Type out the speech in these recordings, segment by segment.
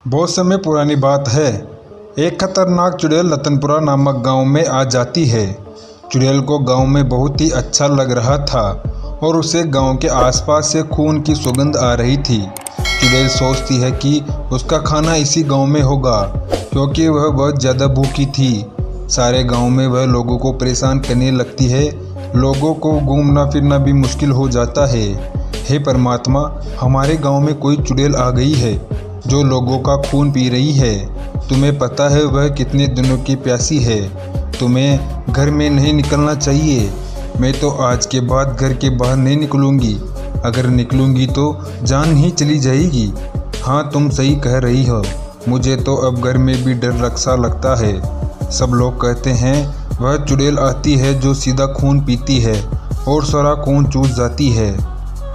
बहुत समय पुरानी बात है। एक खतरनाक चुड़ैल रतनपुरा नामक गांव में आ जाती है। चुड़ैल को गांव में बहुत ही अच्छा लग रहा था और उसे गांव के आसपास से खून की सुगंध आ रही थी। चुड़ैल सोचती है कि उसका खाना इसी गांव में होगा, क्योंकि वह बहुत ज़्यादा भूखी थी। सारे गांव में वह लोगों को परेशान करने लगती है। लोगों को घूमना फिरना भी मुश्किल हो जाता है। हे परमात्मा, हमारे गांव में कोई चुड़ैल आ गई है जो लोगों का खून पी रही है। तुम्हें पता है वह कितने दिनों की प्यासी है। तुम्हें घर में नहीं निकलना चाहिए। मैं तो आज के बाद घर के बाहर नहीं निकलूंगी। अगर निकलूंगी तो जान ही चली जाएगी। हाँ, तुम सही कह रही हो। मुझे तो अब घर में भी डर सा लगता है। सब लोग कहते हैं वह चुड़ैल आती है जो सीधा खून पीती है और सारा खून चूस जाती है।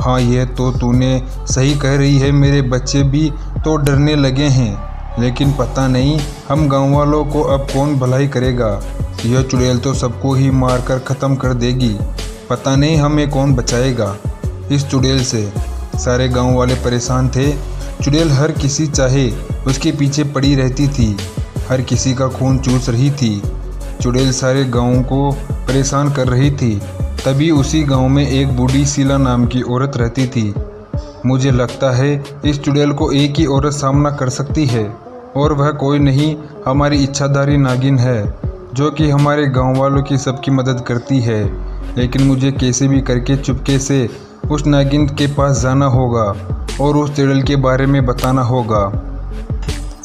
हाँ, ये तो तूने सही कह रही है। मेरे बच्चे भी तो डरने लगे हैं, लेकिन पता नहीं हम गांव वालों को अब कौन भलाई करेगा। यह चुड़ैल तो सबको ही मारकर ख़त्म कर देगी। पता नहीं हमें कौन बचाएगा इस चुड़ैल से। सारे गांव वाले परेशान थे। चुड़ैल हर किसी चाहे उसके पीछे पड़ी रहती थी, हर किसी का खून चूस रही थी। चुड़ैल सारे गाँव को परेशान कर रही थी। तभी उसी गांव में एक बूढ़ी शीला नाम की औरत रहती थी। मुझे लगता है इस चुड़ैल को एक ही औरत सामना कर सकती है, और वह कोई नहीं, हमारी इच्छाधारी नागिन है, जो कि हमारे गांव वालों की सबकी मदद करती है। लेकिन मुझे कैसे भी करके चुपके से उस नागिन के पास जाना होगा और उस चुड़ैल के बारे में बताना होगा।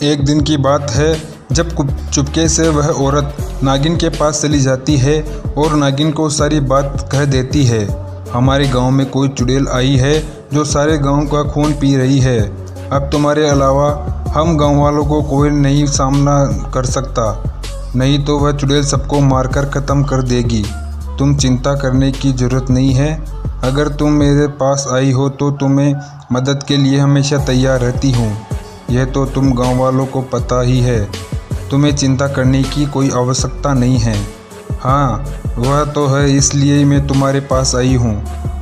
एक दिन की बात है जब चुपके से वह औरत नागिन के पास चली जाती है और नागिन को सारी बात कह देती है। हमारे गांव में कोई चुड़ैल आई है जो सारे गांव का खून पी रही है। अब तुम्हारे अलावा हम गांव वालों को कोई नहीं सामना कर सकता, नहीं तो वह चुड़ैल सबको मारकर ख़त्म कर देगी। तुम चिंता करने की ज़रूरत नहीं है। अगर तुम मेरे पास आई हो तो तुम्हें मदद के लिए हमेशा तैयार रहती हूँ। यह तो तुम गाँव वालों को पता ही है। तुम्हें चिंता करने की कोई आवश्यकता नहीं है। हाँ, वह तो है, इसलिए मैं तुम्हारे पास आई हूँ।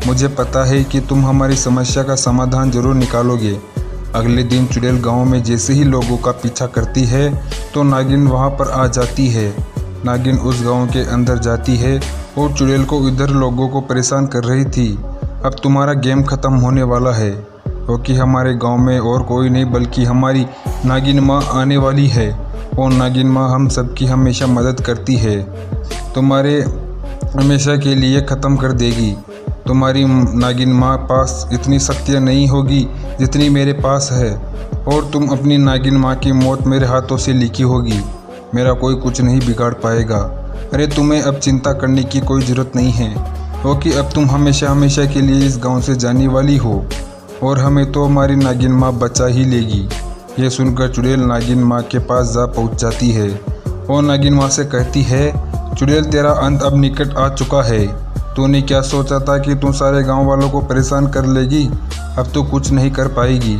मुझे पता है कि तुम हमारी समस्या का समाधान जरूर निकालोगे। अगले दिन चुड़ैल गांव में जैसे ही लोगों का पीछा करती है तो नागिन वहां पर आ जाती है। नागिन उस गांव के अंदर जाती है और चुड़ैल को इधर लोगों को परेशान कर रही थी। अब तुम्हारा गेम ख़त्म होने वाला है, क्योंकि हमारे गाँव में और कोई नहीं बल्कि हमारी नागिन माँ आने वाली है, और नागिन माँ हम सबकी हमेशा मदद करती है। तुम्हारे हमेशा के लिए ख़त्म कर देगी। तुम्हारी नागिन माँ पास इतनी शक्तियाँ नहीं होगी जितनी मेरे पास है, और तुम अपनी नागिन माँ की मौत मेरे हाथों से लिखी होगी। मेरा कोई कुछ नहीं बिगाड़ पाएगा। अरे, तुम्हें अब चिंता करने की कोई ज़रूरत नहीं है, क्योंकि अब तुम हमेशा हमेशा के लिए इस गाँव से जाने वाली हो, और हमें तो हमारी नागिन माँ बचा ही लेगी। यह सुनकर चुड़ैल नागिन माँ के पास जा पहुँच जाती है और नागिन माँ से कहती है, चुड़ैल, तेरा अंत अब निकट आ चुका है। तूने क्या सोचा था कि तू सारे गांव वालों को परेशान कर लेगी? अब तो कुछ नहीं कर पाएगी।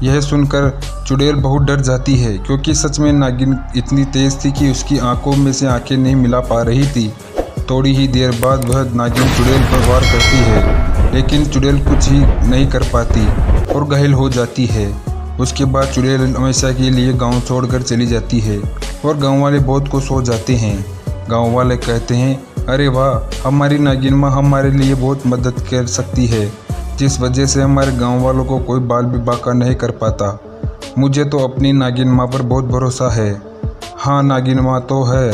यह सुनकर चुड़ैल बहुत डर जाती है, क्योंकि सच में नागिन इतनी तेज़ थी कि उसकी आंखों में से आंखें नहीं मिला पा रही थी। थोड़ी ही देर बाद वह नागिन चुड़ैल पर वार करती है, लेकिन चुड़ैल कुछ ही नहीं कर पाती और घायल हो जाती है। उसके बाद चुड़ैल हमेशा के लिए गाँव छोड़कर चली जाती है और गाँव वाले बहुत खुश हो जाते हैं। गाँव वाले कहते हैं, अरे वाह, हमारी नागिन माँ हमारे लिए बहुत मदद कर सकती है, जिस वजह से हमारे गांव वालों को कोई बाल भी बाका नहीं कर पाता। मुझे तो अपनी नागिन माँ पर बहुत भरोसा है। हाँ, नागिन माँ तो है,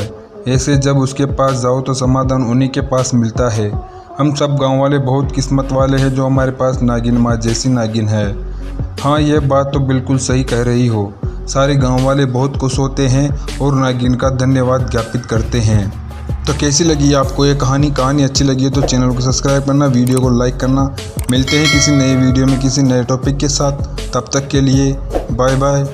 ऐसे जब उसके पास जाओ तो समाधान उन्हीं के पास मिलता है। हम सब गांव वाले बहुत किस्मत वाले हैं जो हमारे पास नागिन माँ जैसी नागिन है। हाँ, यह बात तो बिल्कुल सही कह रही हो। सारे गाँव वाले बहुत खुश होते हैं और नागिन का धन्यवाद ज्ञापित करते हैं। तो कैसी लगी आपको ये कहानी अच्छी लगी है तो चैनल को सब्सक्राइब करना, वीडियो को लाइक करना। मिलते हैं किसी नए वीडियो में किसी नए टॉपिक के साथ। तब तक के लिए बाय बाय।